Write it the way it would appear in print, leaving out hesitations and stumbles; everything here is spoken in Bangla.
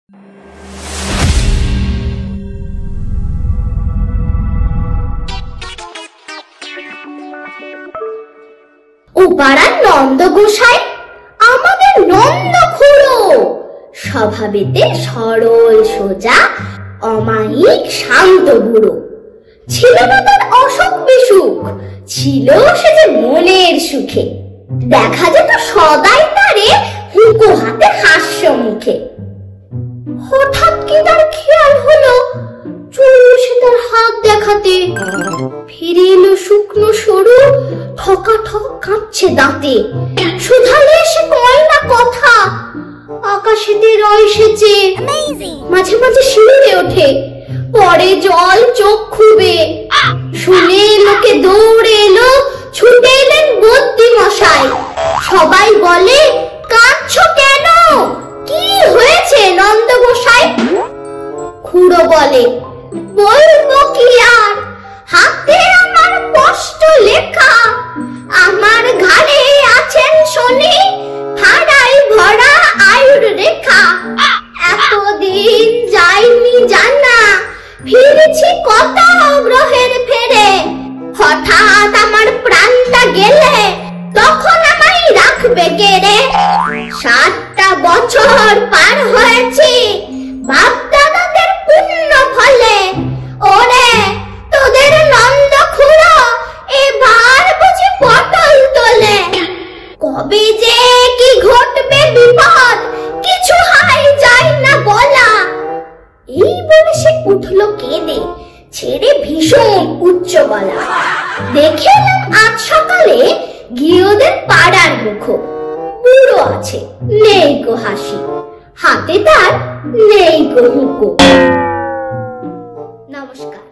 ও পাড়ার নন্দ গোসাই আমাদের নন্দ খুড়ো, স্বভাবেতে সরল সোজা অমায়িক শান্ত বুড়ো। ছিল না তার অসুখ বিসুখ, ছিল সে যে মনের সুখে। দেখা যেত সদাই তারে হুঁকো হাতে হাস্য মুখে। হঠাৎ কি তার খেয়াল হলো, চলল সে তার হাত দেখাতে। ফিরে এলো শুকনো সরু, ঠকা ঠক কাঁপছে দাঁতে। শুধালে সে কয় না কথা, আকাশেতে রয় সেচে। মাঝে মাঝে শিউরে ওঠে, পরে জল চোখ খুবে। শুনে লোকে দৌড়ে এলো, ছুটে এলেন বদ্যি মশাই। সবাই বলে, কাঁদছো কেন, কি হয়েছে নন্দ গোসাই? খুড়ো বলে, বলবো কি আর, হাতে আমার কষ্ট লেখা। আমার ঘাড়ে আছেন শনি, হারাই ভরা আয়ুর রেখা। এতদিন যাইনি জানা, ফিরেছি কত গ্রহের ফেরে। হঠাৎ আমার প্রাণটা গেলে, তখন আমায় রাখবে কেড়ে। 7টা বছর পার হয়েছি বাপ দাদাদের পুণ্য ফলে। ওরে তোদের নন্দ খুড়ো এবার বুঝি পটল তোলে। কবে যে কি ঘটবে বিপদ, কিছু হাই যায় না বলা। এই বলে সে উঠলো কেঁদে, ছেড়ে ভীষণ উচ্চ গলা। দেখে এলাম আজ সকালে গিয়েদের পাড়ার মুখ। বুড়ো আছে, নেই গো হাসি, হাতে তার নেই গো হুঁকো। নমস্কার।